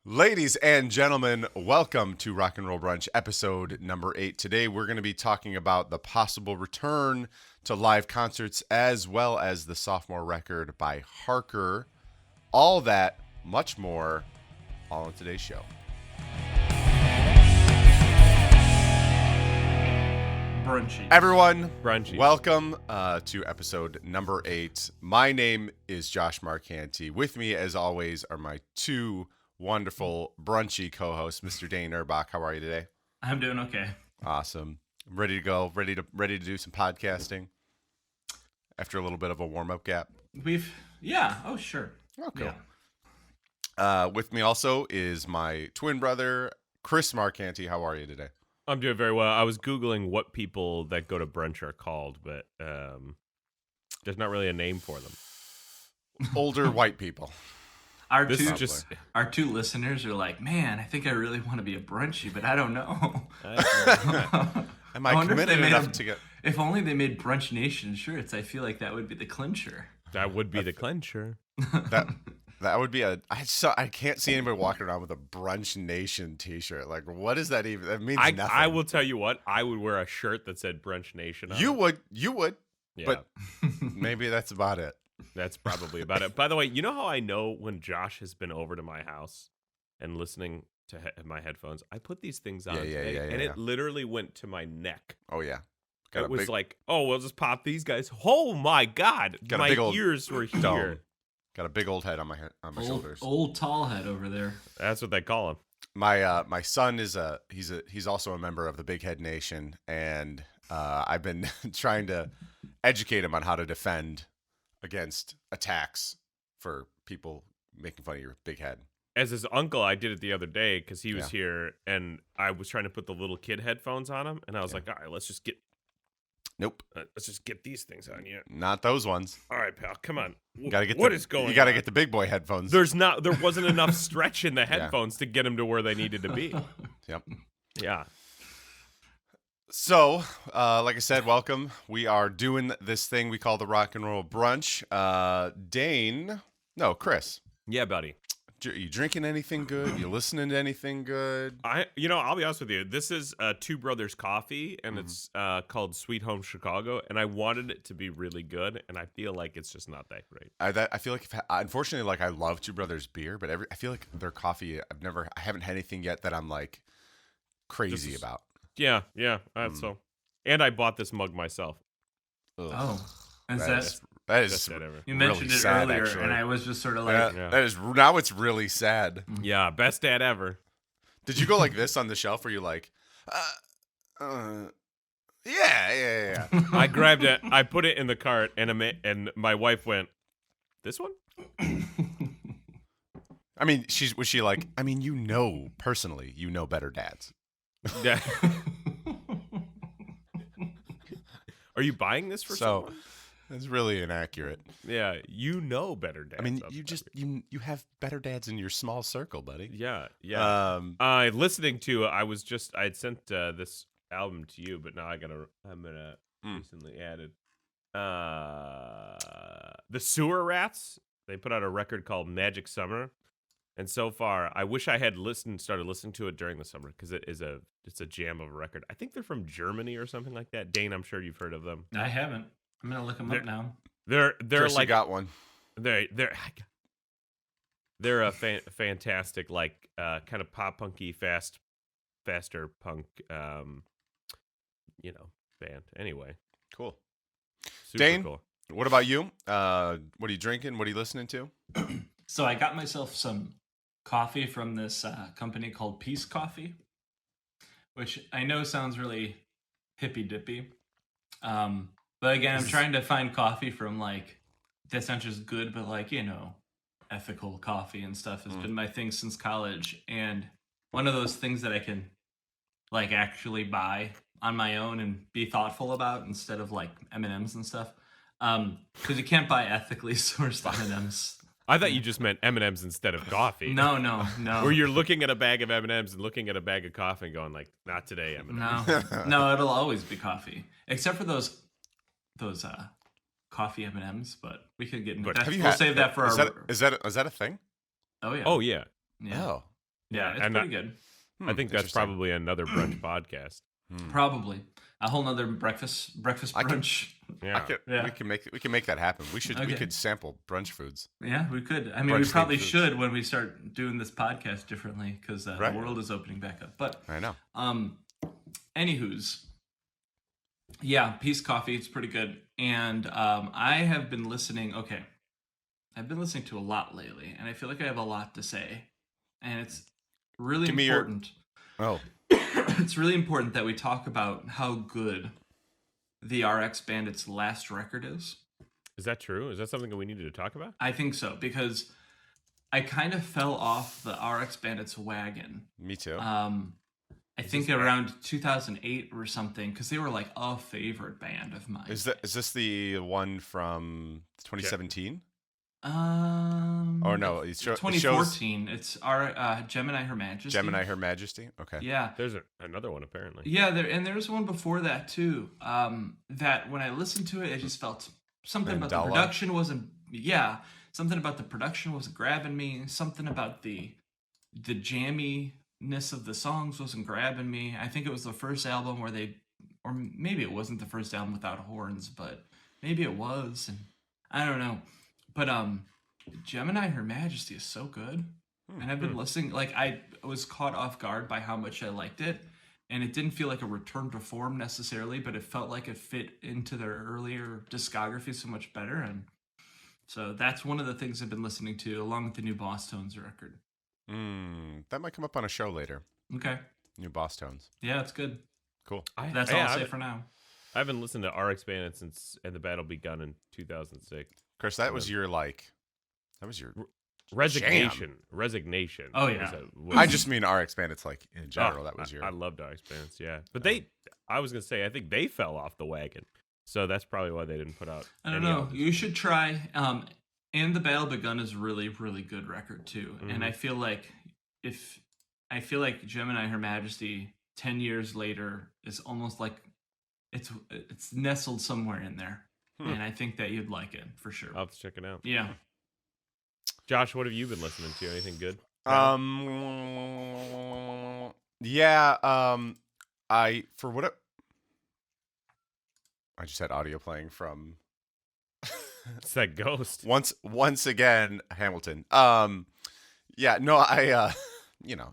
Ladies and gentlemen, welcome to Rock and Roll Brunch, episode number 8. Today we're going to be talking about the possible return to live concerts as well as the sophomore record by Harker. All that, much more, all in today's show. Brunchy. Everyone, Brunchy. welcome to episode number 8. My name is Josh Marcanti. With me, as always, are my two wonderful brunchy co-host, Mr. Dane Erbach. How are you today? I'm doing okay. Awesome. Ready to go. Ready to do some podcasting after a little bit of a warm-up gap. Oh, sure. Okay. Yeah. With me also is my twin brother, Chris Marcanti. How are you today? I'm doing very well. I was Googling what people that go to brunch are called, but there's not really a name for them. Older white people. Our This two, is just our two listeners are like, man, I think I really want to be a brunchy, but I don't know. Am I wonder if committed they made enough a- to get... If only they made Brunch Nation shirts, I feel like that would be the clincher. that would be the clincher. That would be a... I can't see anybody walking around with a Brunch Nation t-shirt. Like, what is that even? That means nothing. I will tell you what. I would wear a shirt that said Brunch Nation on You it. would. Yeah, But maybe that's about it. that's probably about it. By the way, you know how I know when Josh has been over to my house and listening to my headphones? I put these things on today, and yeah. it literally went to my neck. Oh, yeah. It was like, oh, we'll just pop these guys. Oh my God, Got a my big old ears were dome. here. Got a big old head on my shoulders. Old tall head over there. That's what they call him. My son is he's also a member of the Big Head Nation, and I've been trying to educate him on how to defend against attacks for people making fun of your big head. As his uncle, I did it the other day because he was Yeah. here, and I was trying to put the little kid headphones on him, and I was like, all right, let's just get these things on you. Not those ones. All right, pal, come on. Gotta get What is going on? You gotta get the big boy headphones. There wasn't enough stretch in the headphones to get him to where they needed to be. Yep. Yeah. So, like I said, welcome. We are doing this thing we call the Rock and Roll Brunch. Chris, Yeah, buddy. you drinking anything good? You listening to anything good? I'll be honest with you. This is Two Brothers Coffee, and it's called Sweet Home Chicago, and I wanted it to be really good, and I feel like it's just not that great. I feel like, unfortunately, like I love Two Brothers beer, but I feel like their coffee, I haven't had anything yet that I'm like crazy about. Yeah, so. And I bought this mug myself. Ugh. Oh. And That that, is- that is Best dad ever. you really mentioned it sad, earlier, actually. and I was just sort of like, Yeah, Yeah. that is now it's really sad. Yeah, best dad ever. Did you go like this on the shelf? Where you like, yeah. I grabbed it, I put it in the cart, and my wife went, "This one?" I mean, was she like? I mean, personally, better dads. Yeah. Are you buying this for So someone? it's really inaccurate. Yeah, you know better dads. I mean, out you there. just you have better dads in your small circle, buddy. Yeah. Listening to I had sent this album to you, but now I'm gonna recently added the Sewer Rats. They put out a record called Magic Summer, and so far I wish I had started listening to it during the summer because it's a jam of a record. I think they're from Germany or something like that. Dane, I'm sure you've heard of them. I haven't. I'm going to look them up now. They're Chris, like you got one. They're a fantastic, like kind of pop punky, faster punk, band. Anyway, Cool. super Dane? cool. What about you? What are you drinking? What are you listening to? So I got myself some coffee from this company called Peace Coffee, which I know sounds really hippy dippy. But again, I'm trying to find coffee from like that's not just good, but like, ethical coffee and stuff has been my thing since college. And one of those things that I can like actually buy on my own and be thoughtful about instead of like M&Ms and stuff. Because you can't buy ethically sourced M&Ms. I thought you just meant M&Ms instead of coffee. No. Where you're looking at a bag of M&Ms and looking at a bag of coffee and going like, not today, M&Ms. No, it'll always be coffee, except for those coffee M&Ms. But we could get into But that. Have you We'll had- save that for is our. that a thing? Oh yeah. Oh yeah. Yeah. Oh, Yeah, it's and pretty good. I think that's Interesting. probably another brunch podcast. Probably a whole nother breakfast brunch. Yeah. Yeah. We can make that happen. We Okay. could sample brunch foods. Yeah, we could. I mean, Brunch we themed probably foods. should when we start doing this podcast differently because Right. the world is opening back up. But I know. anywho's, yeah, Peace Coffee. It's pretty good, and I have been listening. Okay, I've been listening to a lot lately, and I feel like I have a lot to say, and it's really Give me important. Oh, It's really important that we talk about how good the RX Bandit's last record is. Is that true? Is that something that we needed to talk about? I think so because I kind of fell off the RX Bandit's wagon. me too. I think around 2008 or something because they were like a favorite band of mine. Is this the one from 2017? Or no, it shows 2014. It's our Gemini Her Majesty. Gemini Her Majesty. Okay. Yeah. There's another one apparently. Yeah, there's one before that too. That when I listened to it, it just felt something about the Mandela. production wasn't. Yeah, something about the production wasn't grabbing me. Something about the jamminess of the songs wasn't grabbing me. I think it was the first album where they, or maybe it wasn't the first album without horns, but maybe it was, and I don't know. But Gemini Her Majesty is so good. And I've been listening, like I was caught off guard by how much I liked it. And it didn't feel like a return to form necessarily, but it felt like it fit into their earlier discography so much better. And so that's one of the things I've been listening to, along with the new Boss Tones record. That might come up on a show later. Okay. New Boss Tones. Yeah, it's good. Cool. That's all I'll say for now. I haven't listened to RX Bandit since And the Battle Begun in 2006. Chris, that was your Resignation. Oh, yeah. I just mean RX Bandits like in general. That was your. I loved RX Bandits, yeah. But I was gonna say, I think they fell off the wagon, so that's probably why they didn't put out. I don't know. You should try. And the Battle Begun is a really, really good record too. Mm-hmm. And I feel like Gemini Her Majesty 10 years later is almost like it's nestled somewhere in there. And I think that you'd like it for sure. I'll have to check it out. Yeah. Josh, what have you been listening to? Anything good? Yeah. I just had audio playing from It's that ghost. once again Hamilton. Yeah. No. I.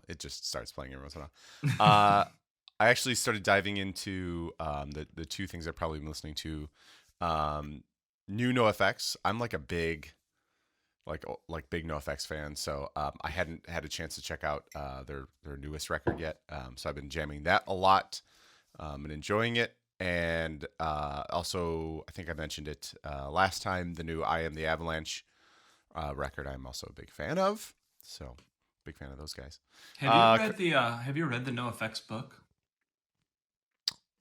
It just starts playing every once in a while. I actually started diving into the two things I've probably been listening to. New NoFX. I'm like a big big NoFX fan, so I hadn't had a chance to check out their newest record yet. So I've been jamming that a lot and enjoying it. And also, I think I mentioned it last time, the new I Am the Avalanche record I'm also a big fan of. So big fan of those guys. Have you read the NoFX book?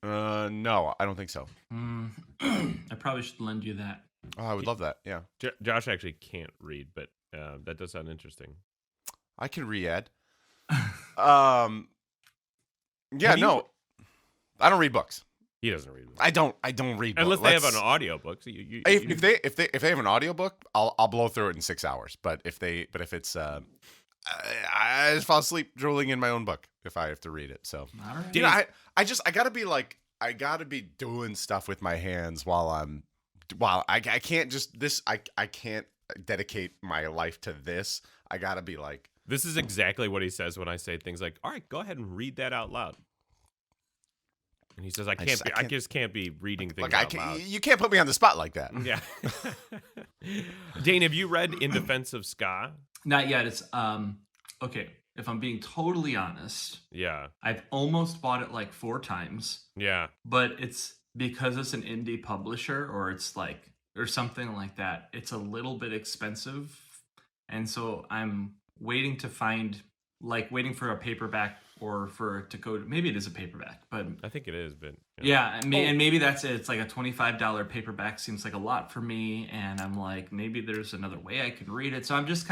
No, I don't think so. I probably should lend you that. Oh, I would love that. Yeah. Josh actually can't read, but that does sound interesting. I can re-add. Yeah, no. I don't read books. He doesn't read them. I don't read books. Unless they have an audiobook. So If they have an audiobook, I'll blow through it in 6 hours. But if it's I just fall asleep drooling in my own book if I have to read it. So All right. I gotta be doing stuff with my hands while I can't just I can't dedicate my life to this. I gotta be like, this is exactly what he says when I say things like, "All right, go ahead and read that out loud." And he says, "I just can't be reading things out loud." You can't put me on the spot like that. Yeah. Dane, have you read In Defense of Ska? Not yet. It's okay. If I'm being totally honest, Yeah. I've almost bought it like 4 times, Yeah. but it's because it's an indie publisher or something like that. It's a little bit expensive, and so I'm waiting for a paperback or for it to go. Maybe it is a paperback, but I think it is, but yeah, and maybe that's it. It's like a $25 paperback seems like a lot for me, and I'm like, maybe there's another way I can read it. So I'm just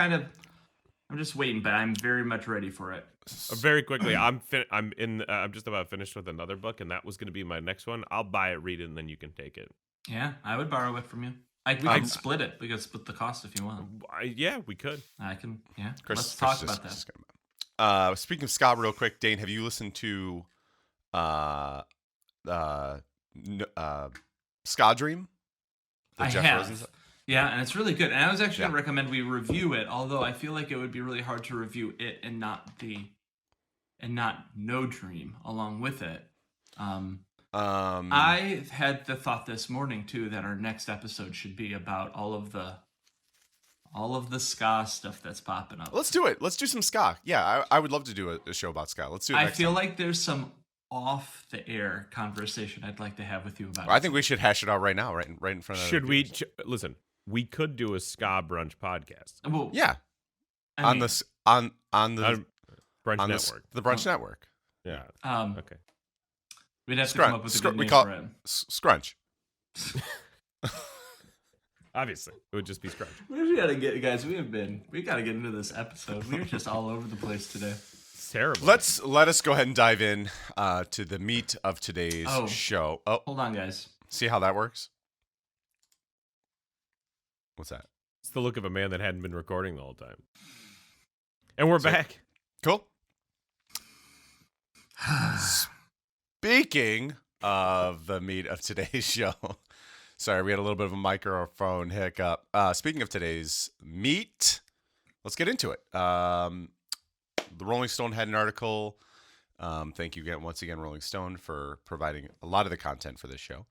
waiting, but I'm very much ready for it. Very quickly, I'm just about finished with another book, and that was going to be my next one. I'll buy it, read it, and then you can take it. Yeah, I would borrow it from you. We can split it. We could split the cost if you want. Yeah, we could. I can. Yeah, Chris, let's talk about that. speaking of ska, real quick, Dane, have you listened to Ska Dream? The I Jeff have. Rosen's- Yeah, and it's really good. And I was actually Yeah. going to recommend we review it, although I feel like it would be really hard to review it and not No Dream along with it. I had the thought this morning too that our next episode should be about all of the ska stuff that's popping up. Let's do it. Let's do some ska. Yeah, I would love to do a show about ska. Let's do it. I feel like there's some off the air conversation I'd like to have with you about it. I think we should hash it out right now, right in front of. Should we listen? We could do a ska brunch podcast. Well, Yeah, I on mean, the on the Brunch on Network. the Brunch Network. Yeah. okay. We'd have to Scrunch. come up with a good We name call for it. Scrunch. Obviously, it would just be Scrunch. We gotta get, guys. We gotta get into this episode. We're just all over the place today. It's terrible. Let us go ahead and dive in to the meat of today's show. Oh, Hold on, guys. see how that works? What's that? It's the look of a man that hadn't been recording the whole time. And we're back. Cool. Speaking of the meat of today's show, sorry, we had a little bit of a microphone hiccup. Speaking of today's meat, let's get into it. The Rolling Stone had an article. Thank you again, once again, Rolling Stone, for providing a lot of the content for this show.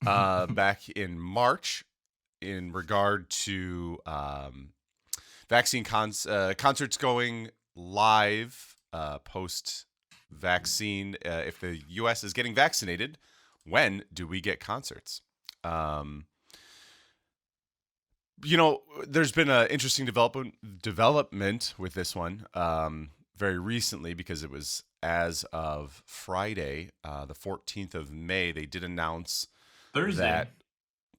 Back in March, in regard to vaccine concerts going live post-vaccine. If the U.S. is getting vaccinated, when do we get concerts? There's been an interesting development with this one very recently, because it was as of Friday, the 14th of May, they did announce Thursday.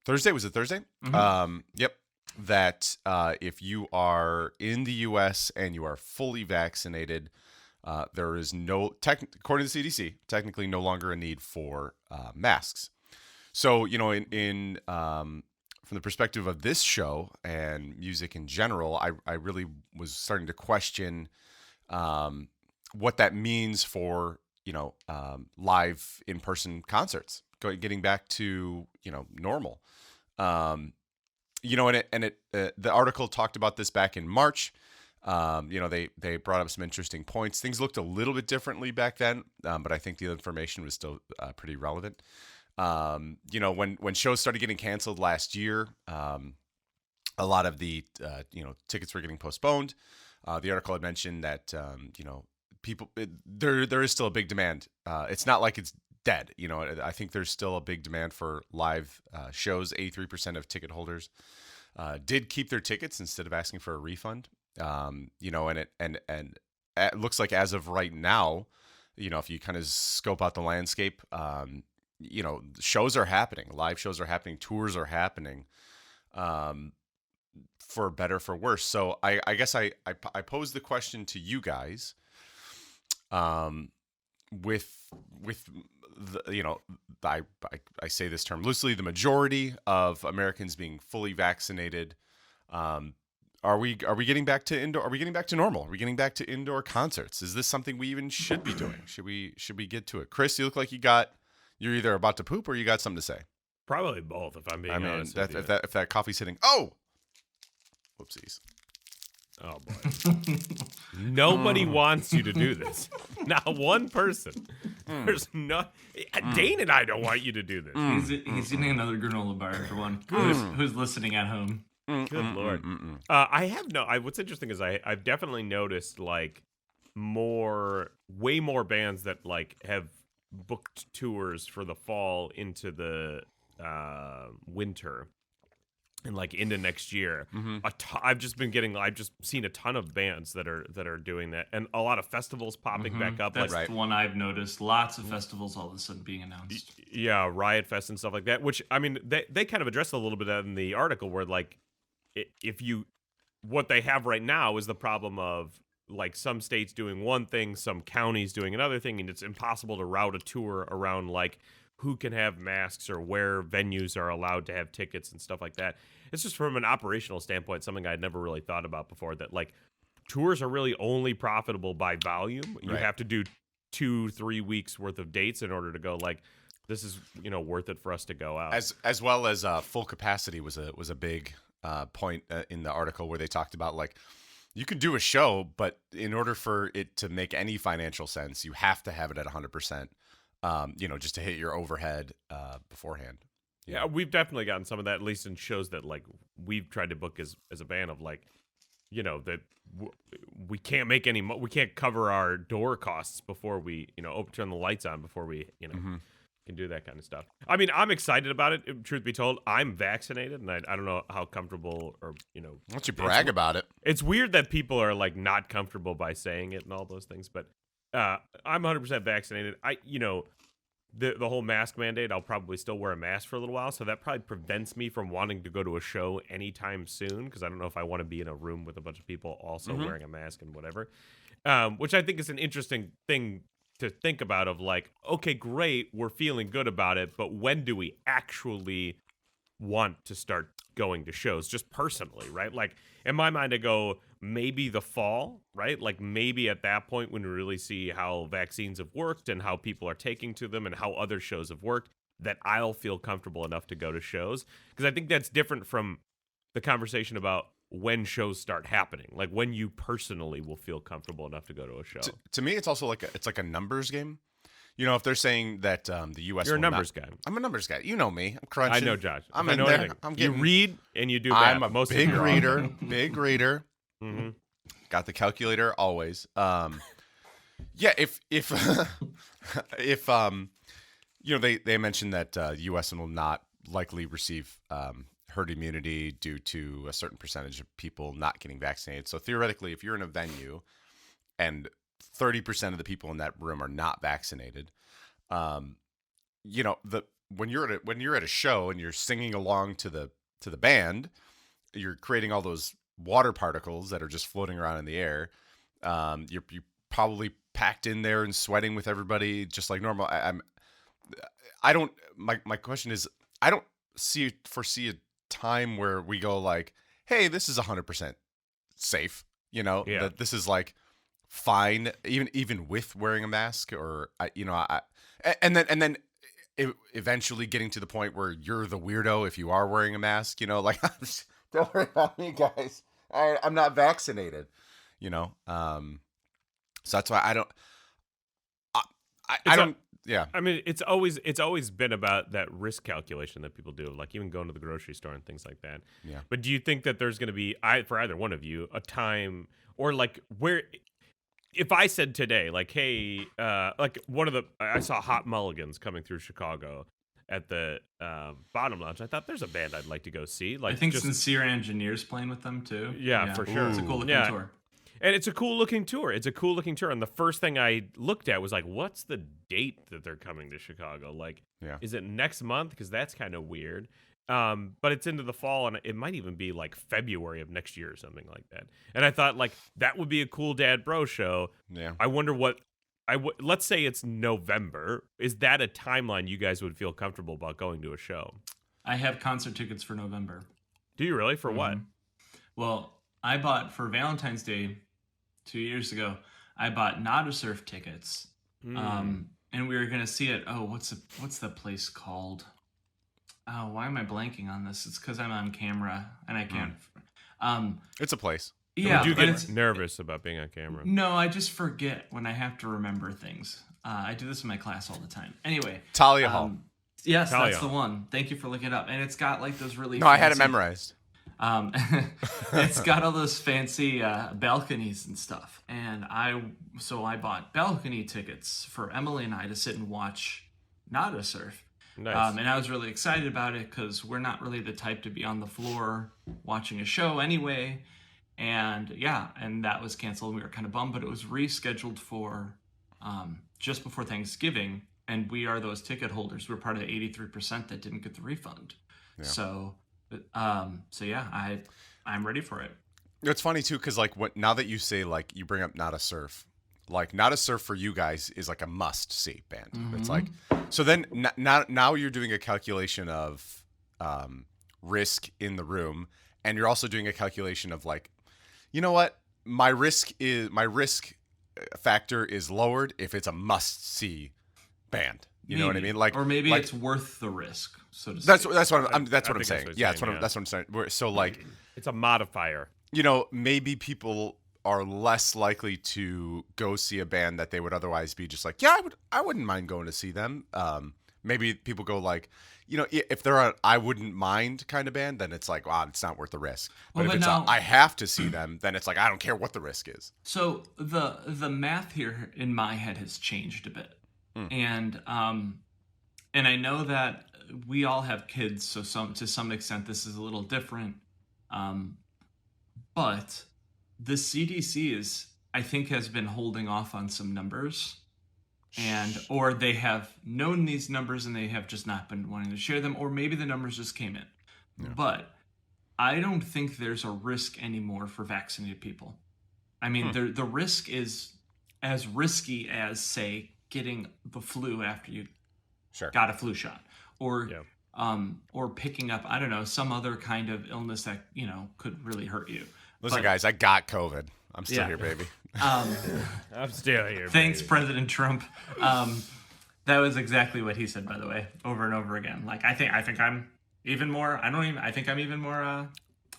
Was it Thursday? Mm-hmm. Yep. That if you are in the U.S. and you are fully vaccinated, there is according to the CDC, technically no longer a need for masks. So, in from the perspective of this show and music in general, I really was starting to question what that means for, live in-person concerts, getting back to, normal. The article talked about this back in March. They brought up some interesting points. Things looked a little bit differently back then, but I think the information was still pretty relevant. When shows started getting canceled last year, a lot of the tickets were getting postponed. The article had mentioned that there is still a big demand. It's not like it's dead. I think there's still a big demand for live shows. 83% of ticket holders did keep their tickets instead of asking for a refund. And it looks like as of right now, if you kind of scope out the landscape, shows are happening, live shows are happening, tours are happening, for better, for worse. So I guess I pose the question to you guys, with the, I say this term loosely, the majority of Americans being fully vaccinated, are we getting back to indoor? Are we getting back to normal? Are we getting back to indoor concerts? Is this something we even should be doing? Should we get to it? Chris, you look like you're either about to poop or you got something to say. Probably both, if I'm being honest. If that coffee's hitting, whoopsies. Oh boy. Nobody wants you to do this. Not one person. There's no. Dane and I don't want you to do this. He's eating another granola bar for one. Who's listening at home? Good Lord. What's interesting is I've definitely noticed like way more bands that like have booked tours for the fall into the winter and like into next year. I've just seen a ton of bands that are doing that, and a lot of festivals popping back up. That's like the one I've noticed. Lots of festivals all of a sudden being announced. Yeah, Riot Fest and stuff like that. Which I mean, they kind of addressed a little bit in the article, where like what they have right now is the problem of like some states doing one thing, some counties doing another thing, and it's impossible to route a tour around like who can have masks or where venues are allowed to have tickets and stuff like that. It's just from an operational standpoint, something I'd never really thought about before, that like tours are really only profitable by volume. You Right. have to do 2-3 weeks worth of dates in order to go like, this is worth it for us to go out. As well as full capacity was a big point in the article where they talked about like you could do a show, but in order for it to make any financial sense, you have to have it at 100%. Just to hit your overhead beforehand. Yeah, we've definitely gotten some of that, at least in shows that like we've tried to book as a band of like, that we can't make any, we can't cover our door costs before we, turn the lights on before we, can do that kind of stuff. I mean, I'm excited about it. Truth be told, I'm vaccinated, and I don't know how comfortable or Why don't you brag about it? It's weird that people are like not comfortable by saying it and all those things, but I'm 100% vaccinated. The whole mask mandate, I'll probably still wear a mask for a little while, so that probably prevents me from wanting to go to a show anytime soon, because I don't know if I want to be in a room with a bunch of people also wearing a mask and whatever, which I think is an interesting thing to think about of like, okay, great, we're feeling good about it, but when do we actually want to start going to shows just personally, right? Like in my mind I go maybe the fall, right? Like maybe at that point when we really see how vaccines have worked and how people are taking to them and how other shows have worked, that I'll feel comfortable enough to go to shows, because I think that's different from the conversation about when shows start happening, like when you personally will feel comfortable enough to go to a show. To me, it's also like a numbers game. If they're saying that the U.S. You're a will numbers guy. I'm a numbers guy. You know me. I'm crunching. I know Josh. I'm I in know there. anything. I'm You getting. read and you do math. I'm a Most big of you are. reader. Big reader. Mm-hmm. Got the calculator always. Yeah. If they mentioned that U.S. will not likely receive herd immunity due to a certain percentage of people not getting vaccinated. So theoretically, if you're in a venue and 30% of the people in that room are not vaccinated, when you're at a show and you're singing along to the band, you're creating all those water particles that are just floating around in the air. You're probably packed in there and sweating with everybody just like normal. My question is, I don't foresee a time where we go like, hey, this is 100% safe. That this is like fine, even with wearing a mask, or and then eventually getting to the point where you're the weirdo if you are wearing a mask. Like don't worry about me, guys. I'm not vaccinated. So that's why I don't. I don't. Yeah. I mean, it's always been about that risk calculation that people do, like even going to the grocery store and things like that. Yeah. But do you think that there's going to be, for either one of you, a time or like where, if I said today, like, hey, like I saw Hot Mulligans coming through Chicago at the Bottom Lounge. I thought there's a band I'd like to go see. Like, I think Sincere Engineers playing with them too. Yeah, for sure. It's a cool looking tour. And it's a cool looking tour. And the first thing I looked at was like, what's the date that they're coming to Chicago? Like, is it next month? Because that's kind of weird. But it's into the fall, and it might even be like February of next year or something like that. And I thought like that would be a cool Dad Bro show. Yeah. I wonder what let's say it's November. Is that a timeline you guys would feel comfortable about going to a show? I have concert tickets for November. Do you really? For what? Well, I bought for Valentine's Day 2 years ago. I bought Not a Surf tickets, and we were gonna see it. Oh, what's the place called? Oh, why am I blanking on this? It's because I'm on camera and I can't. It's a place. Yeah, do you get nervous about being on camera? No, I just forget when I have to remember things. I do this in my class all the time. Anyway, Talia Hall. Yes, Talia that's Hall. the one. Thank you for looking it up. And it's got like those really. No, I had it memorized. It's got all those fancy balconies and stuff. And I bought balcony tickets for Emily and I to sit and watch Not a Surf. Nice. And I was really excited about it because we're not really the type to be on the floor watching a show anyway. And that was canceled. We were kind of bummed, but it was rescheduled for just before Thanksgiving. And we are those ticket holders. We're part of the 83% that didn't get the refund. Yeah. So I'm ready for it. It's funny too, because like now that you say like you bring up Not a Surf, like Not a Surf for you guys is like a must see band. Mm-hmm. It's like, so then now you're doing a calculation of risk in the room, and you're also doing a calculation of like, you know what, my risk factor is lowered if it's a must-see band. You know what I mean? Like, or maybe like, it's worth the risk. So to that's speak. that's what I'm I think saying. that's what Yeah, you're saying, that's what I'm saying. So like, It's a modifier. you know, maybe people are less likely to go see a band that they would otherwise be just like, yeah, I wouldn't mind going to see them. Maybe people go like, you know, if they're a I wouldn't mind kind of band, then it's like, wow, it's not worth the risk. But if it's I have to see them, then it's like, I don't care what the risk is. So the math here in my head has changed a bit, and I know that we all have kids, so to some extent this is a little different, but the CDC I think has been holding off on some numbers, or they have known these numbers and they have just not been wanting to share them, or maybe the numbers just came in. Yeah. But I don't think there's a risk anymore for vaccinated people. I mean, the risk is as risky as, say, getting the flu after you got a flu shot, or picking up, I don't know, some other kind of illness that, you know, could really hurt you. Listen, guys, I got COVID. I'm still here, baby. I'm still here. Thanks, baby. President Trump. That was exactly what he said, by the way, over and over again. Like, I think I'm even more. I think I'm even more.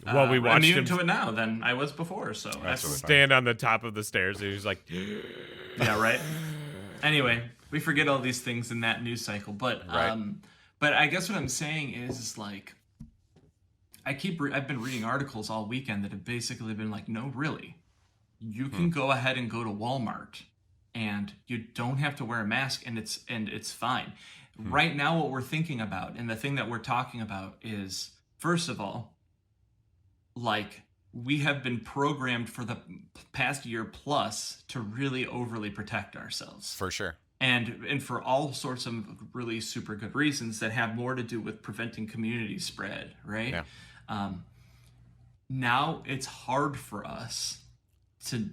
Well, we watched immune him to it now than I was before. So that's stand on the top of the stairs. And he's like, yeah, right. Anyway, we forget all these things in that news cycle, but I guess what I'm saying is like, I've been reading articles all weekend that have basically been like, no, really, you can go ahead and go to Walmart and you don't have to wear a mask, and it's fine. Right now, what we're thinking about, and the thing that we're talking about is, first of all, like, we have been programmed for the past year plus to really overly protect ourselves. For sure. And for all sorts of really super good reasons that have more to do with preventing community spread, right? Yeah. Now it's hard for us to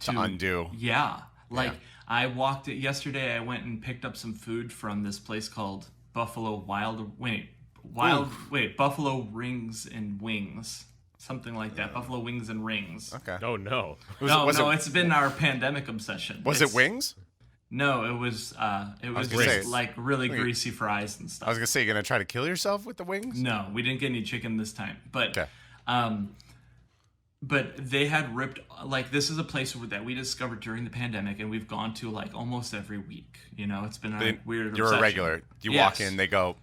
undo. Yeah. Like, I walked it yesterday. I went and picked up some food from this place called Buffalo Buffalo Rings and Wings. Something like that. Buffalo Wings and Rings. Okay. Oh, no. It's been our pandemic obsession. Was it wings? No, it was just like really greasy fries and stuff. I was going to say, you're going to try to kill yourself with the wings? No, we didn't get any chicken this time. But but they had ripped, like, this is a place that we discovered during the pandemic, and we've gone to like almost every week. You know, it's been a weird You're obsession. a regular. You walk in, they go,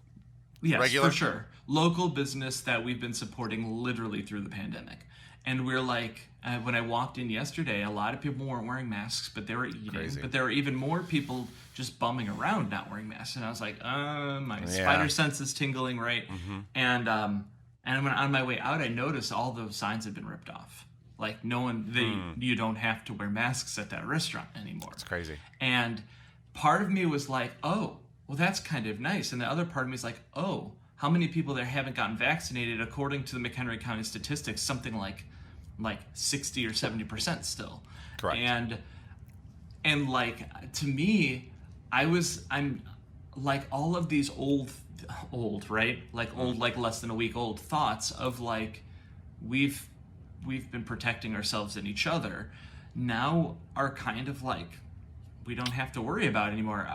yes, regular? For sure. Local business that we've been supporting literally through the pandemic. And we're like, when I walked in yesterday, a lot of people weren't wearing masks, but they were eating. Crazy. But there were even more people just bumming around not wearing masks. And I was like, my spider sense is tingling, right? Mm-hmm. And when on my way out, I noticed all those signs had been ripped off. Like, you don't have to wear masks at that restaurant anymore. It's crazy. And part of me was like, oh, well, that's kind of nice. And the other part of me is like, oh, how many people there haven't gotten vaccinated? According to the McHenry County statistics, something like 60 or 70% still. Correct. And like, to me, I'm like, all of these old, right? Like old, like less than a week old thoughts of like, we've been protecting ourselves and each other, now are kind of like, we don't have to worry about it anymore.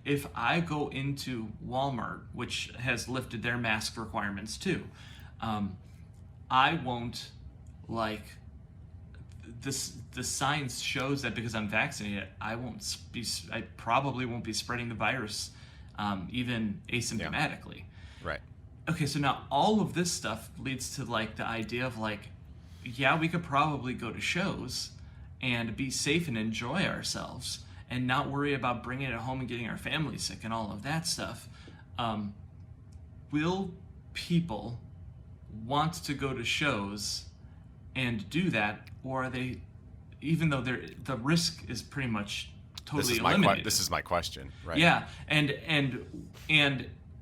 If I go into Walmart, which has lifted their mask requirements too, I won't, like, the science shows that because I'm vaccinated, I probably won't be spreading the virus, even asymptomatically. Yeah. Right. Okay, so now all of this stuff leads to like the idea of like, yeah, we could probably go to shows and be safe and enjoy ourselves and not worry about bringing it home and getting our family sick and all of that stuff. Will people want to go to shows and do that, or are they, even though the risk is pretty much totally eliminated? This is my question, right? Yeah, and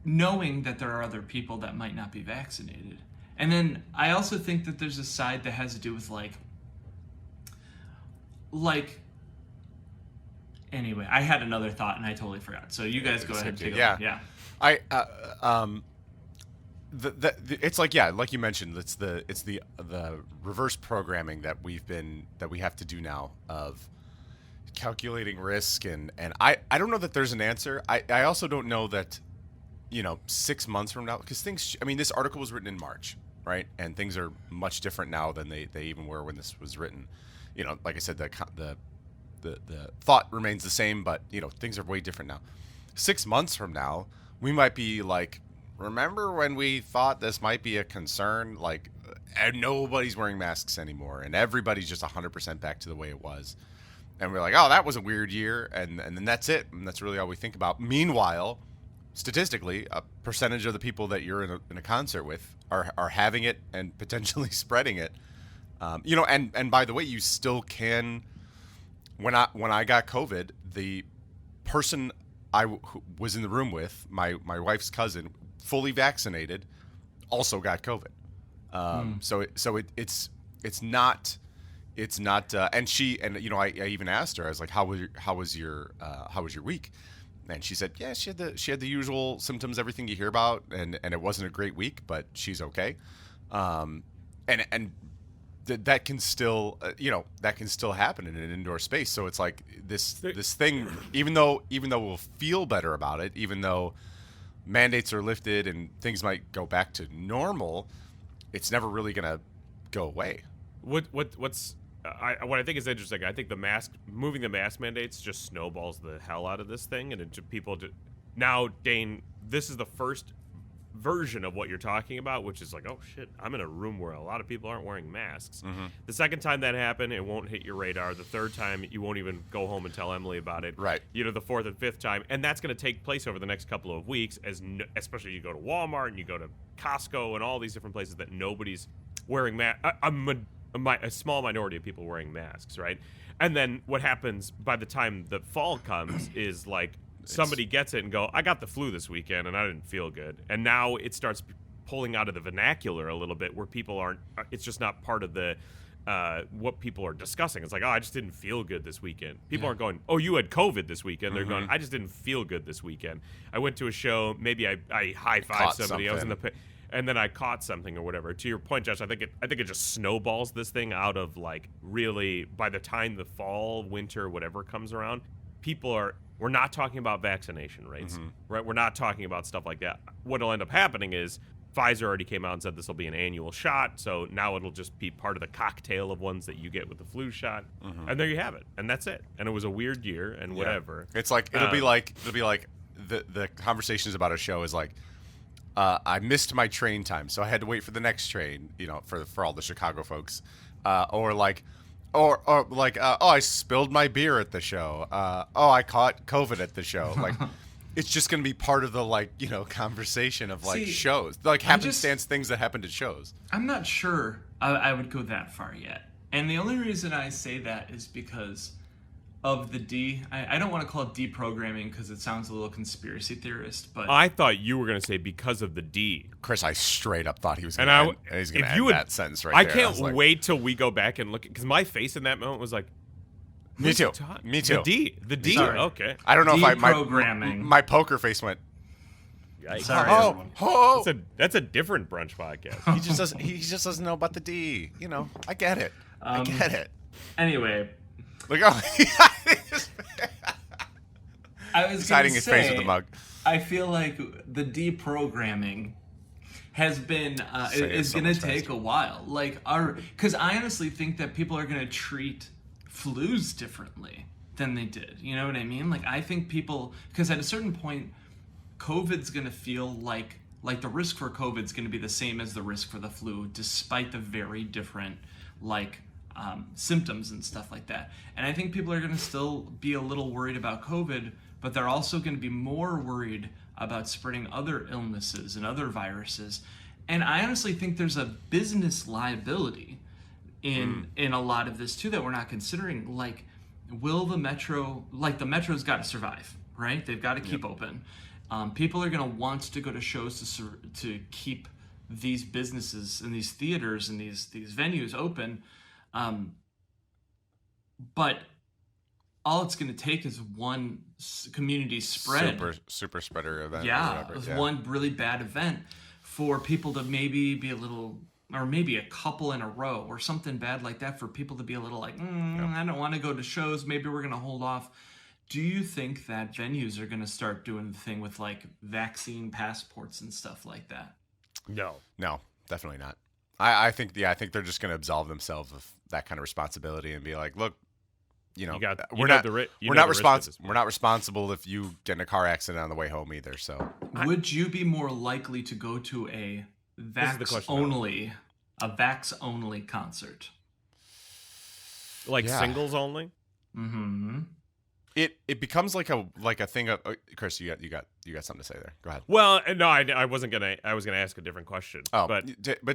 knowing that there are other people that might not be vaccinated. And then I also think that there's a side that has to do with like anyway, I had another thought and I totally forgot. So you guys go ahead and take it. Yeah. it's like, yeah, like you mentioned, it's the reverse programming that we have to do now of calculating risk, and I don't know that there's an answer. I also don't know that 6 months from now, because things, I mean, this article was written in March, right, and things are much different now than they even were when this was written. Like I said, the thought remains the same, but things are way different now. 6 months from now, we might be like, remember when we thought this might be a concern? Like, and nobody's wearing masks anymore, and everybody's just 100% back to the way it was. And we're like, oh, that was a weird year, and then that's it, and that's really all we think about. Meanwhile, statistically, a percentage of the people that you're in a concert with are having it and potentially spreading it. And by the way, you still can. When I got COVID, the person I was in the room with, my wife's cousin, fully vaccinated, also got COVID. So it's not, and I even asked her, I was like, how was your week? And she said, yeah, she had the usual symptoms, everything you hear about, and it wasn't a great week, but she's okay. That can still happen in an indoor space. So it's like this thing, even though we'll feel better about it, even though mandates are lifted and things might go back to normal, it's never really gonna go away. What I think is interesting, I think moving the mask mandates just snowballs the hell out of this thing, and now, Dane, this is the first version of what you're talking about, which is like, oh shit, I'm in a room where a lot of people aren't wearing masks. Mm-hmm. The second time that happened, it won't hit your radar. The third time, you won't even go home and tell Emily about it. Right. The fourth and fifth time, and that's going to take place over the next couple of weeks, especially you go to Walmart and you go to Costco and all these different places that nobody's wearing masks. A small minority of people wearing masks, right? And then what happens by the time the fall comes is like, somebody gets it and go, I got the flu this weekend and I didn't feel good. And now it starts pulling out of the vernacular a little bit, where people aren't, it's just not part of the, what people are discussing. It's like, oh, I just didn't feel good this weekend. People aren't going, oh, you had COVID this weekend. They're going, I just didn't feel good this weekend. I went to a show, maybe I high-fived somebody. I was in the and then I caught something or whatever. To your point, Josh, I think it just snowballs this thing out of, like, really, by the time the fall, winter, whatever comes around, we're not talking about vaccination rates, right? We're not talking about stuff like that. What'll end up happening is Pfizer already came out and said this will be an annual shot, so now it'll just be part of the cocktail of ones that you get with the flu shot, and there you have it, and that's it. And it was a weird year, and whatever. It's like it'll be like the conversations about a show is like, I missed my train time, so I had to wait for the next train, for all the Chicago folks, or I spilled my beer at the show. I caught COVID at the show. Like, it's just going to be part of the conversation of shows, like happenstance things that happened at shows. I'm not sure I would go that far yet, and the only reason I say that is because of the I don't want to call it deprogramming because it sounds a little conspiracy theorist, but I thought you were going to say because of the D. Chris, I straight up thought he was going to add that sentence right there. I can't wait till we go back and look, because my face in that moment was like, me too. The D. Sorry. Okay. I don't know if my poker face went. Sorry, that's a different brunch podcast. He just doesn't know about the D. I get it. I get it. Anyway. Like, I was hiding his face with the mug. I feel like the deprogramming has been is going to take a while. Because I honestly think that people are going to treat flus differently than they did. You know what I mean? Like, I think because at a certain point, COVID's going to feel like the risk for COVID's going to be the same as the risk for the flu, despite the very different symptoms and stuff like that. And I think people are going to still be a little worried about COVID, but they're also going to be more worried about spreading other illnesses and other viruses. And I honestly think there's a business liability in a lot of this too that we're not considering. Like, will the metro, the metro's got to survive, right? They've got to keep open. People are going to want to go to shows to keep these businesses and these theaters and these venues open. But all it's going to take is one community spread. Super spreader event. Yeah, one really bad event for people to maybe be a little, or maybe a couple in a row or something bad like that, for people to be a little like, I don't want to go to shows. Maybe we're going to hold off. Do you think that venues are going to start doing the thing with like vaccine passports and stuff like that? No. No, definitely not. I think they're just going to absolve themselves of that kind of responsibility and be like, look, we're not responsible if you get in a car accident on the way home either. So, would you be more likely to go to a vax only concert? Like singles only? Mm-hmm. It becomes like a thing of Chris, you got something to say there. Go ahead. Well, no, I was gonna ask a different question. Oh, but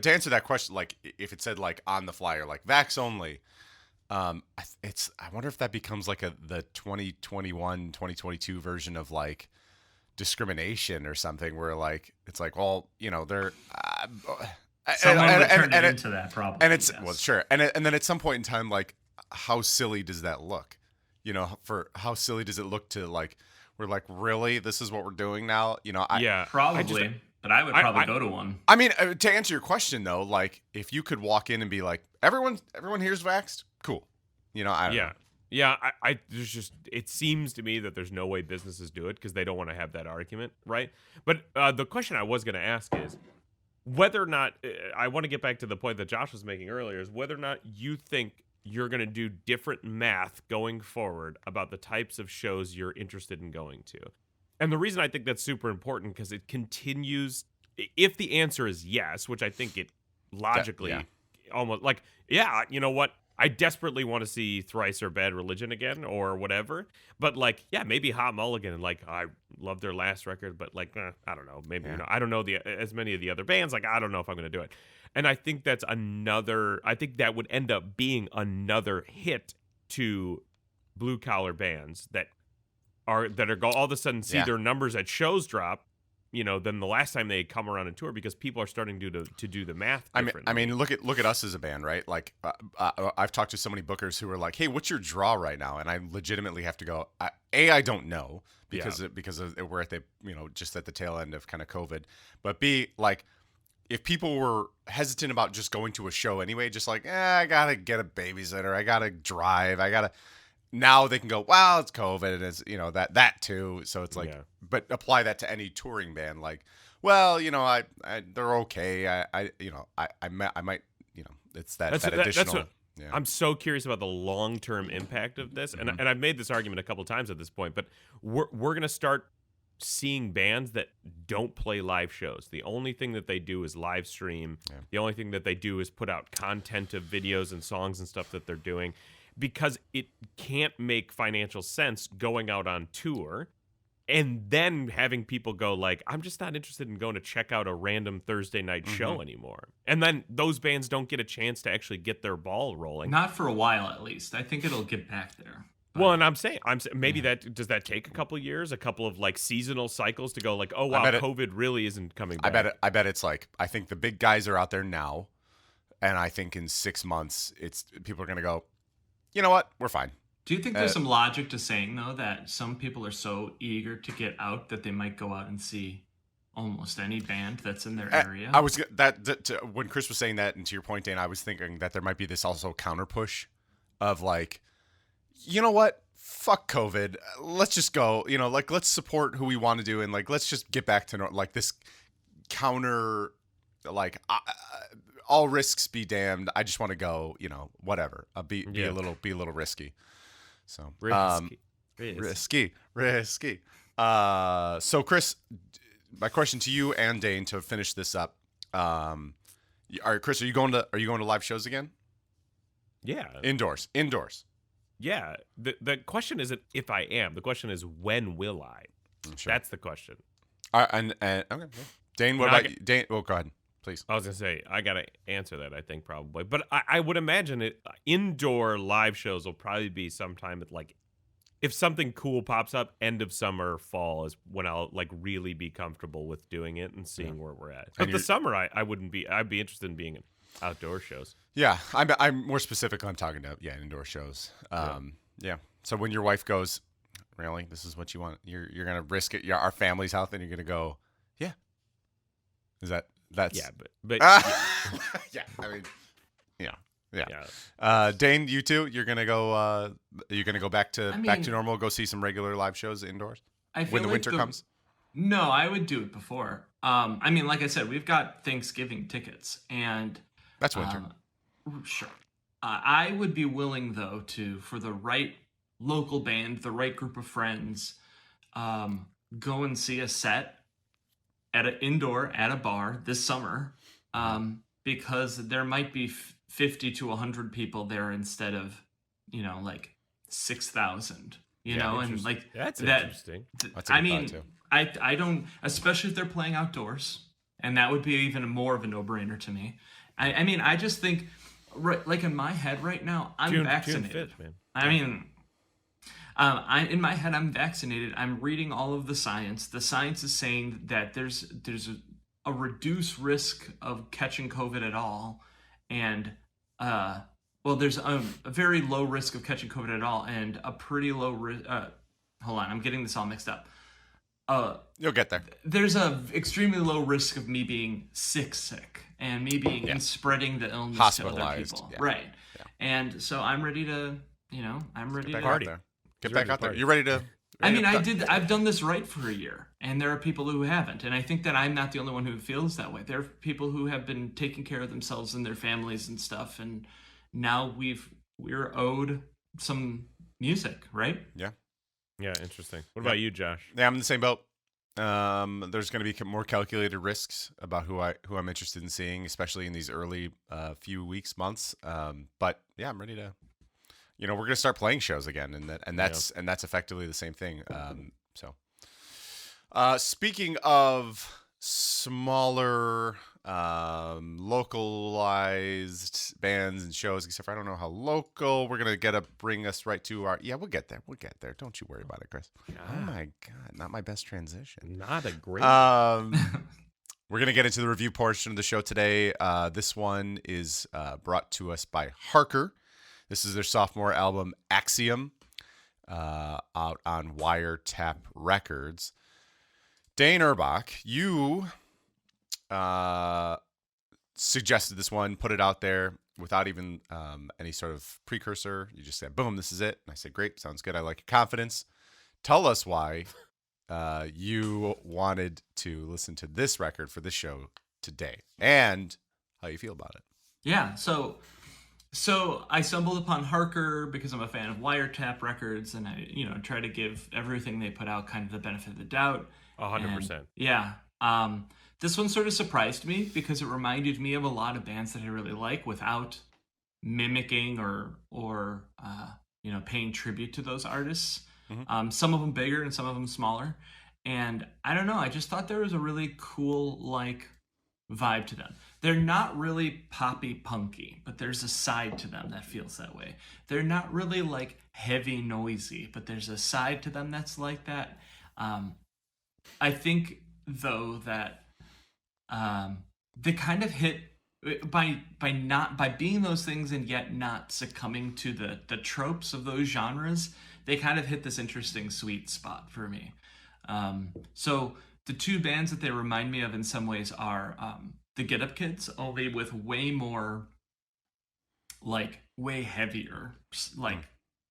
to answer that question, like if it said like on the flyer, like vax only, I wonder if that becomes like the 2021, 2022 version of like discrimination or something, where like it's like, well, they're someone would turn it into that problem, and it's well, sure, and then at some point in time, like how silly does that look? For how silly does it look to like, we're like, really, this is what we're doing now? Probably, but I would probably go to one. I mean, to answer your question though, like if you could walk in and be like, everyone here's vaxxed, cool. I don't know. Yeah, there's just, it seems to me that there's no way businesses do it because they don't want to have that argument, right? But the question I was going to ask is whether or not, I want to get back to the point that Josh was making earlier, is whether or not you think you're going to do different math going forward about the types of shows you're interested in going to. And the reason I think that's super important, because it continues, if the answer is yes, which I think it logically almost like, you know what? I desperately want to see Thrice or Bad Religion again or whatever. But like, maybe Hot Mulligan, and like, I love their last record, but like, I don't know. Maybe, I don't know as many of the other bands. Like, I don't know if I'm going to do it. And I think I think that would end up being another hit to blue collar bands that are all of a sudden see their numbers at shows drop, than the last time they come around and tour, because people are starting to do the math differently. I mean, look at us as a band, right? Like, I've talked to so many bookers who are like, "Hey, what's your draw right now?" And I legitimately have to go, I don't know because we're at the just at the tail end of kind of COVID, but B, like, if people were hesitant about just going to a show anyway, just like, I gotta get a babysitter, I gotta drive, now they can go, well, it's COVID, and it's that too. So it's like, but apply that to any touring band, like, well, they're okay. I might, it's that additional. I'm so curious about the long-term impact of this, and I've made this argument a couple times at this point, but we're gonna start seeing bands that don't play live shows. The only thing that they do is live stream. The only thing that they do is put out content of videos and songs and stuff that they're doing, because it can't make financial sense going out on tour and then having people go like, I'm just not interested in going to check out a random Thursday night show anymore. And then those bands don't get a chance to actually get their ball rolling. Not for a while, at least. I think it'll get back there. Well, and I'm saying maybe does that take a couple of years, a couple of like seasonal cycles to go like, oh wow, COVID really isn't coming back. I bet it's like, I think the big guys are out there now, and I think in 6 months people are gonna go, you know what, we're fine. Do you think there's some logic to saying though that some people are so eager to get out that they might go out and see almost any band that's in their area? I was when Chris was saying that, and to your point, Dan, I was thinking that there might be this also counter push of like, you know what? Fuck COVID. Let's just go. Like, let's support who we want to do, and like, let's just get back to like this counter, like, all risks be damned. I just want to go. Whatever. Be a little risky. So risky. So Chris, my question to you and Dane to finish this up. All right, Chris, are you going to live shows again? Yeah. Indoors. Yeah, the question isn't if I am. The question is, when will I? Sure. That's the question. And okay. Dane, what about you? Dane? Well, go ahead, please. I was gonna say I gotta answer that. I think probably, but I would imagine indoor live shows will probably be sometime at like, if something cool pops up, end of summer, fall is when I'll like really be comfortable with doing it and seeing where we're at. But the summer, I wouldn't be. I'd be interested in being in outdoor shows. Yeah, I'm more specific. I'm talking about indoor shows. Yeah. So when your wife goes, really, this is what you want? You're gonna risk it. Our family's health, and you're gonna go, yeah. Is that That's Yeah, but yeah. I mean, yeah. yeah. Dane, you too. You're gonna go. You're gonna go back to I back to mean, normal. Go see some regular live shows indoors I feel when the like winter comes. No, I would do it before. I mean, like I said, we've got Thanksgiving tickets, and That's winter. sure. I would be willing though for the right local band, the right group of friends, go and see a set at an indoor at a bar this summer, because there might be 50 to 100 people there instead of, like 6,000. And like That's that. interesting. That's a I good mean, thought, too. I don't, especially if they're playing outdoors, and that would be even more of a no-brainer to me. I mean, I just think, right, like in my head right now, I'm June vaccinated. 5th, man. I mean, in my head, I'm vaccinated. I'm reading all of the science. The science is saying that there's a reduced risk of catching COVID at all, and well, there's a very low risk of catching COVID at all, and a pretty low risk. Hold on, I'm getting this all mixed up. You'll get there. There's a extremely low risk of me being sick, and me being and spreading the illness to other Hospitalized, people. yeah. Right. Yeah. And so I'm ready to, I'm ready Get to back out there. Get back out there. party. You're ready to. I mean, ready to- I've done this right for a year, and there are people who haven't, and I think that I'm not the only one who feels that way. There are people who have been taking care of themselves and their families and stuff, and now we're owed some music, right? Yeah. Yeah, interesting. What about you, Josh? Yeah, I'm in the same boat. There's going to be more calculated risks about who I'm interested in seeing, especially in these early few weeks, months. But yeah, I'm ready to. We're going to start playing shows again, and that's effectively the same thing. Speaking of smaller, localized bands and shows, except for I don't know how local. We're gonna bring us right to our. Yeah, we'll get there. We'll get there. Don't you worry about it, Chris. Oh my God, not my best transition. Not a great. We're gonna get into the review portion of the show today. This one is brought to us by Harker. This is their sophomore album, Axiom, out on Wiretap Records. Dane Erbach, you suggested this one, put it out there without even any sort of precursor. You just said, boom, this is it. And I said, great, sounds good. I like your confidence. Tell us why you wanted to listen to this record for this show today and how you feel about it. Yeah, so I stumbled upon Harker because I'm a fan of Wiretap Records, and I, try to give everything they put out kind of the benefit of the doubt. 100%. Yeah. This one sort of surprised me because it reminded me of a lot of bands that I really like without mimicking or paying tribute to those artists. Mm-hmm. Some of them bigger and some of them smaller. And I don't know, I just thought there was a really cool vibe to them. They're not really poppy punky, but there's a side to them that feels that way. They're not really heavy noisy, but there's a side to them that's like that. I think though that they kind of hit by being those things and yet not succumbing to the tropes of those genres. They kind of hit this interesting sweet spot for me. So the two bands that they remind me of in some ways are the Get Up Kids, only with way more way heavier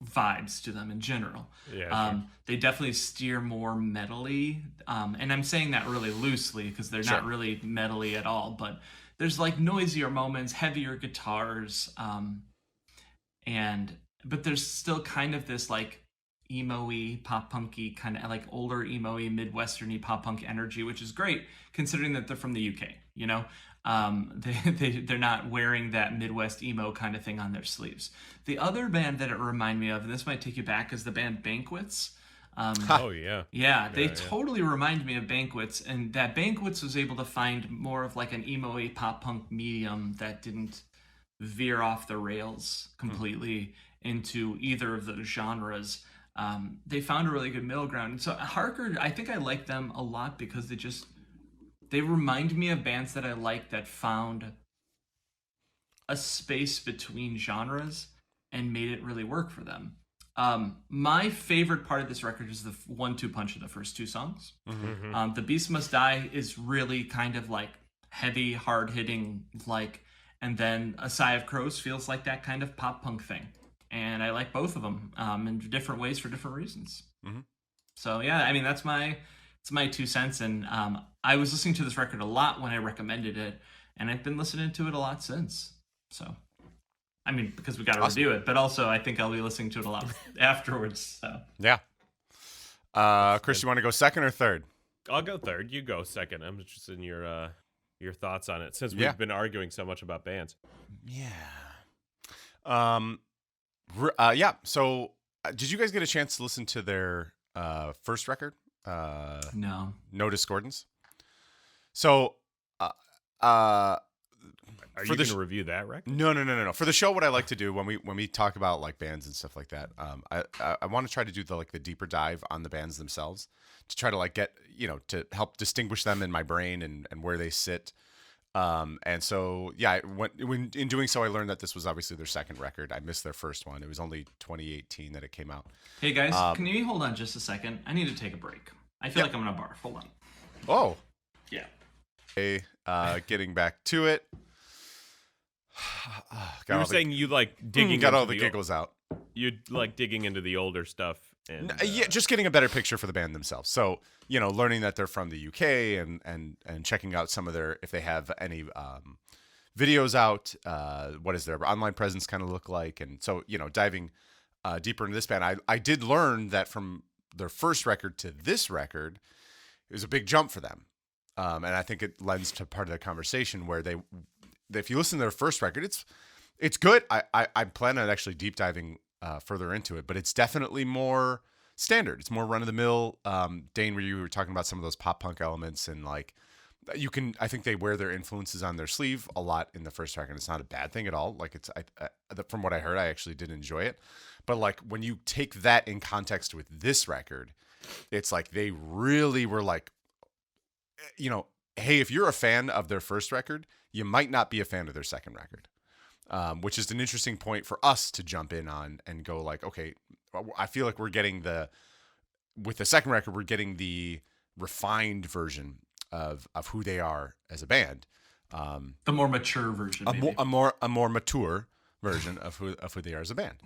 vibes to them in general. Yeah, sure. They definitely steer more metally, and I'm saying that really loosely because they're not really metally at all, but there's noisier moments, heavier guitars, but there's still kind of this emo-y, pop-punky, kind of older emo-y, midwesterny pop-punk energy, which is great considering that they're from the UK, they're not wearing that Midwest emo kind of thing on their sleeves. The other band that it reminded me of, and this might take you back, is the band Banquets. Oh, yeah. Yeah, they totally remind me of Banquets, and that Banquets was able to find more of an emo-y pop-punk medium that didn't veer off the rails completely into either of those genres. They found a really good middle ground. And so Harker, I think I like them a lot because they remind me of bands that I like that found a space between genres and made it really work for them. My favorite part of this record is the 1-2 punch of the first two songs. Mm-hmm. The Beast Must Die is really kind of heavy, hard-hitting, like, and then A Sigh of Crows feels like that kind of pop punk thing. And I like both of them in different ways for different reasons. Mm-hmm. So yeah, I mean it's my 2 cents, and I was listening to this record a lot when I recommended it, and I've been listening to it a lot since. So, I mean, because we got to review it, but also I think I'll be listening to it a lot afterwards. So Yeah. Chris, you want to go second or third? I'll go third. You go second. I'm interested in your thoughts on it since we've been arguing so much about bands. Yeah. Yeah. So, did you guys get a chance to listen to their first record? No. No Discordance. So, are you going to review that record? No. For the show, what I like to do when we talk about like bands and stuff like that, I want to try to do the deeper dive on the bands themselves to try to like get to help distinguish them in my brain and where they sit. And so yeah, when in doing so, I learned that this was obviously their second record. I missed their first one. It was only 2018 that it came out. Hey guys, can you hold on just a second? I need to take a break. I feel like I'm in a barf. Hold on. Oh. Yeah. Okay, getting back to it. You were saying you like digging got into all the giggles out. You like digging into the older stuff. And, yeah, just getting a better picture for the band themselves. So, learning that they're from the UK and checking out some of their, if they have any videos out, what does their online presence kind of look like? And so, diving deeper into this band, I did learn that from their first record to this record, it was a big jump for them. And I think it lends to part of the conversation where if you listen to their first record, it's good. I plan on actually deep diving further into it, but it's definitely more standard. It's more run of the mill. Dane, where you were talking about some of those pop punk elements, and like I think they wear their influences on their sleeve a lot in the first record. It's not a bad thing at all. Like from what I heard, I actually did enjoy it. But like when you take that in context with this record, it's like they really were like, hey, if you're a fan of their first record, you might not be a fan of their second record. Which is an interesting point for us to jump in on and go like, okay, I feel like we're getting with the second record, we're getting the refined version of who they are as a band. The more mature version, a more mature version of who they are as a band.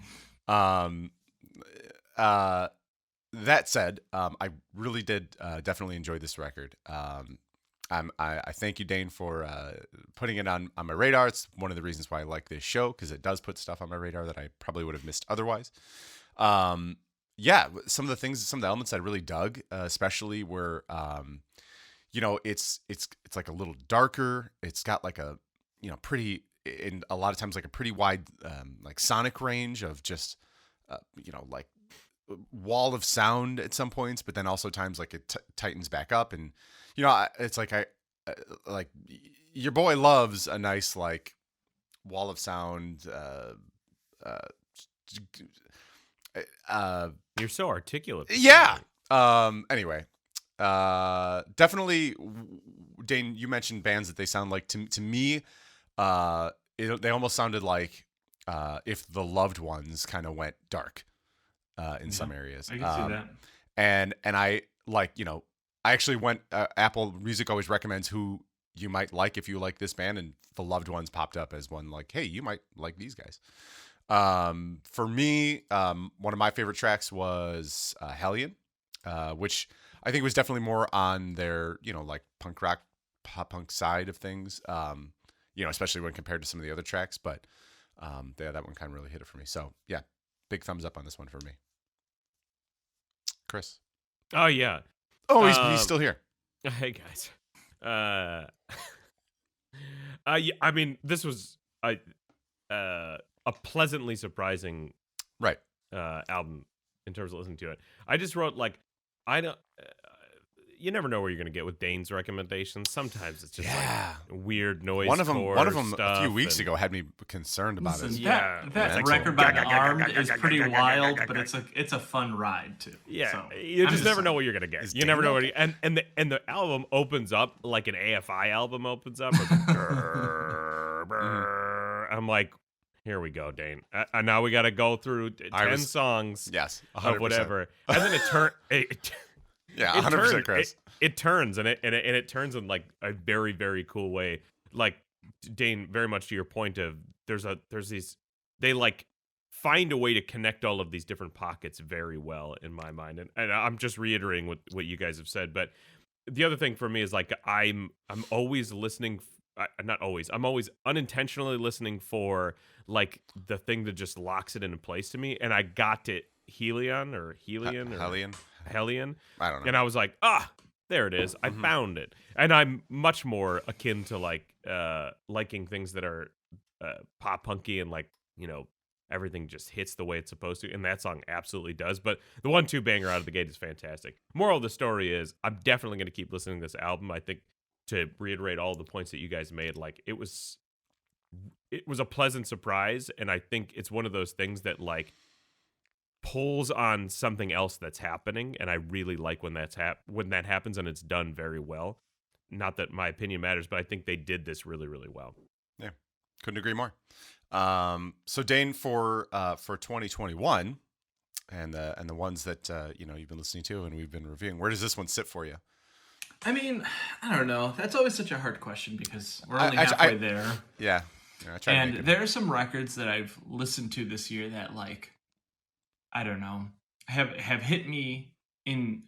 That said, I really did definitely enjoy this record. I thank you, Dane, for putting it on my radar. It's one of the reasons why I like this show, because it does put stuff on my radar that I probably would have missed otherwise. Yeah, some of the elements I really dug, especially were, it's like a little darker. It's got like a, pretty, in a lot of times like a pretty wide like sonic range of just, like wall of sound at some points, but then also times like it tightens back up, and it's like like your boy loves a nice like wall of sound. You're so articulate. Yeah. Anyway, definitely, Dane, you mentioned bands that they sound like to me. They almost sounded like if the Loved Ones kind of went dark in some areas. I can see that. And I like, I actually went, Apple Music always recommends who you might like if you like this band, and the Loved Ones popped up as one like, hey, you might like these guys. For me, one of my favorite tracks was Hellion, which I think was definitely more on their, like punk rock, pop punk side of things, especially when compared to some of the other tracks. But that one kind of really hit it for me. So, yeah, big thumbs up on this one for me. Chris. Oh, yeah. Oh, he's still here. Hey, guys. Yeah, I mean, this was a pleasantly surprising album in terms of listening to it. I just wrote like, you never know where you're going to get with Dane's recommendations. Sometimes it's just like weird noise. One of them a few weeks ago had me concerned about it. That record by The Armed is pretty wild, but it's a fun ride too. Yeah, so, you just never know what you're gonna get. You never know what. And the album opens up like an AFI album opens up. I'm like, here we go, Dane. Now we got to go through 10 songs. Yes, 100%. Of whatever, and then it turned. Yeah, 100%, Chris. it turns and it turns in like a very, very cool way. Like Dane, very much to your point of there's these, they like find a way to connect all of these different pockets very well in my mind. And I'm just reiterating what you guys have said. But the other thing for me is like, I'm always listening. Not always. I'm always unintentionally listening for like the thing that just locks it into place to me. And I got to Helion. I don't know. And I was like, there it is. I found it. And I'm much more akin to like liking things that are pop punky and like, you know, everything just hits the way it's supposed to. And that song absolutely does. But the 1-2 banger out of the gate is fantastic. Moral of the story is I'm definitely going to keep listening to this album. I think, to reiterate all the points that you guys made, like it was a pleasant surprise. And I think it's one of those things that like pulls on something else that's happening, and I really like when when that happens, and it's done very well. Not that my opinion matters, but I think they did this really, really well. Yeah, couldn't agree more. So Dane, for 2021, and the ones that you've been listening to and we've been reviewing, where does this one sit for you? I mean, I don't know. That's always such a hard question because we're only halfway there. Yeah, I try and there are some records that I've listened to this year that, like, I don't know, have hit me in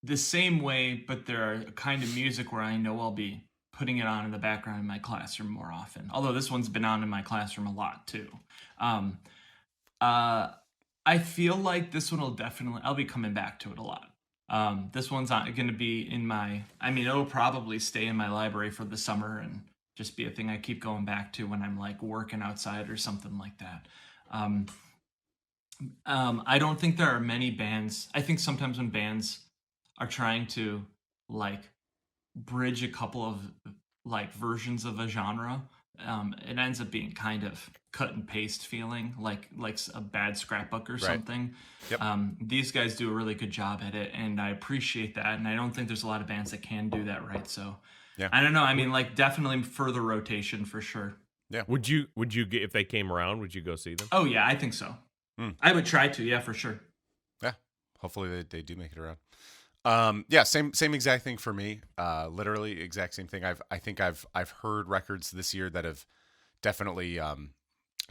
the same way, but they're a kind of music where I know I'll be putting it on in the background in my classroom more often. Although this one's been on in my classroom a lot too. I feel like this one will definitely, I'll be coming back to it a lot. This one's not going to be it'll probably stay in my library for the summer and just be a thing I keep going back to when I'm like working outside or something like that. I don't think there are many bands. I think sometimes when bands are trying to like bridge a couple of like versions of a genre, it ends up being kind of cut and paste feeling, like a bad scrapbook or something. Yep. These guys do a really good job at it, and I appreciate that. And I don't think there's a lot of bands that can do that right. So yeah. I don't know. I mean, like definitely further rotation for sure. Yeah. Would you get, if they came around, would you go see them? Oh yeah, I think so. I would try to. Yeah, for sure. Yeah. Hopefully they do make it around. Yeah, same exact thing for me. Literally exact same thing. I think I've heard records this year that have definitely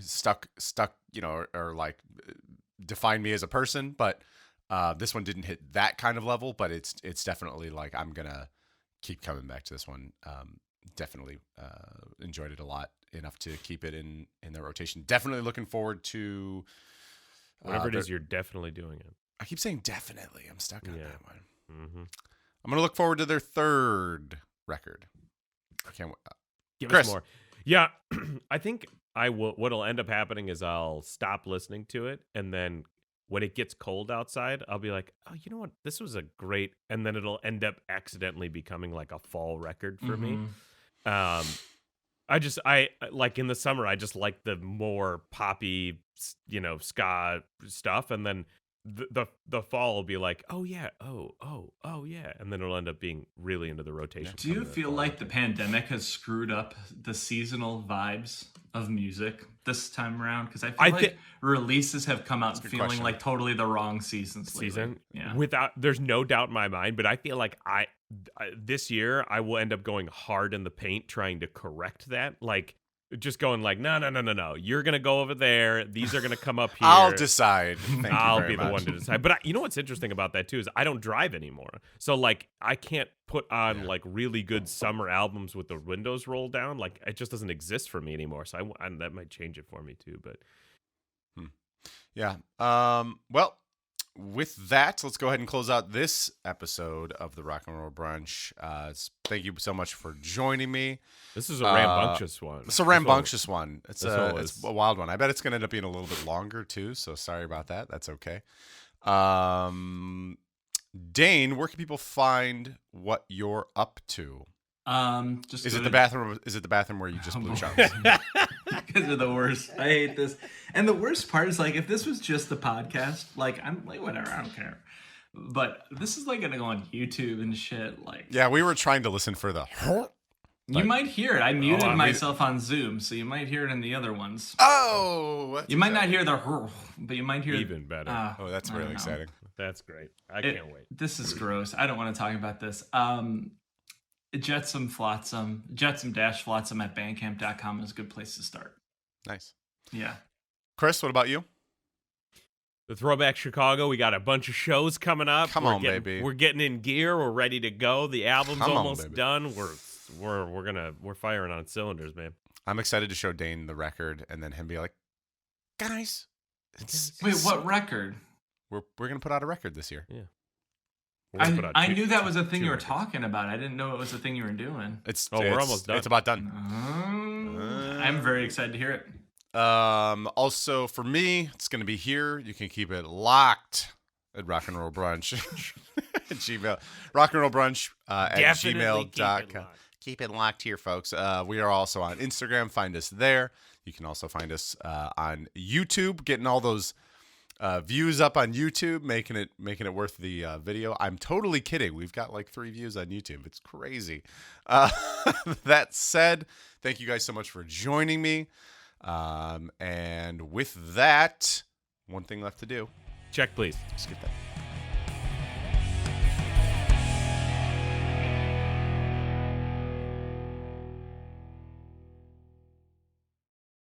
stuck, or like defined me as a person, but this one didn't hit that kind of level, but it's definitely like I'm gonna keep coming back to this one. Definitely enjoyed it a lot, enough to keep it in the rotation. Definitely looking forward to whatever it is you're definitely doing it. I keep saying definitely. I'm stuck on that one. Mm-hmm. I'm going to look forward to their third record. I can't wait. Give Chris. us more. Yeah, I think what'll end up happening is I'll stop listening to it, and then when it gets cold outside, I'll be like, oh, you know what? This was a great, and then it'll end up accidentally becoming like a fall record for me. I like in the summer, I just like the more poppy, ska stuff, and then the fall will be like, oh yeah, oh yeah, and then it'll end up being really into the rotation. Do you feel like the pandemic has screwed up the seasonal vibes of music this time around? Because I feel like releases have come out feeling like totally the wrong season. Yeah, there's no doubt in my mind, but I feel like this year I will end up going hard in the paint trying to correct that, like just going like, no, you're gonna go over there, these are gonna come up here, I'll decide. I'll be the one to decide. But you know what's interesting about that too is I don't drive anymore, so like I can't put on like really good summer albums with the windows rolled down. Like it just doesn't exist for me anymore, so that might change it for me too. But yeah, well, with that, let's go ahead and close out this episode of the Rock and Roll Brunch. Thank you so much for joining me. This is a rambunctious one. It's a rambunctious one. It's a wild one. I bet it's going to end up being a little bit longer too, so sorry about that. That's okay. Dane, where can people find what you're up to? Is it the bathroom? Is it the bathroom where you just blew chunks? Because they're the worst. I hate this. And the worst part is like if this was just the podcast, like I'm like whatever, I don't care. But this is like gonna go on YouTube and shit. Like yeah, we were trying to listen for the You But- might hear it. I muted I'm myself on Zoom, so you might hear it in the other ones. Oh, that's You might not exciting. hear the, but you might hear Even better. Oh, that's I really don't know. exciting. That's great. I can't wait. This is gross. I don't want to talk about this. Jetsam Flotsam, Jetsam-Flotsam at Bandcamp.com is a good place to start. Nice. Yeah. Chris, what about you? The Throwback Chicago, we got a bunch of shows coming up. Come We're on, getting, baby. We're getting in gear. We're ready to go. The album's Come on, almost baby. done. We're firing on cylinders, man. I'm excited to show Dane the record and then him be like, guys, Wait, what record? we're gonna put out a record this year. We're gonna put out I two- knew that was a thing two you were records. talking about. I didn't know it was a thing you were doing. We're almost done. It's about done. I'm very excited to hear it. Also for me, it's gonna be here. You can keep it locked at Rock and Roll Brunch. Gmail. Rock and Roll Brunch at Definitely keep it gmail.com. locked. Keep it locked here, folks. We are also on Instagram. Find us there. You can also find us on YouTube, getting all those views up on YouTube, making it worth the video. I'm totally kidding. We've got like 3 views on YouTube. It's crazy. That said, thank you guys so much for joining me. And with that, one thing left to do. Check, please. Just get that.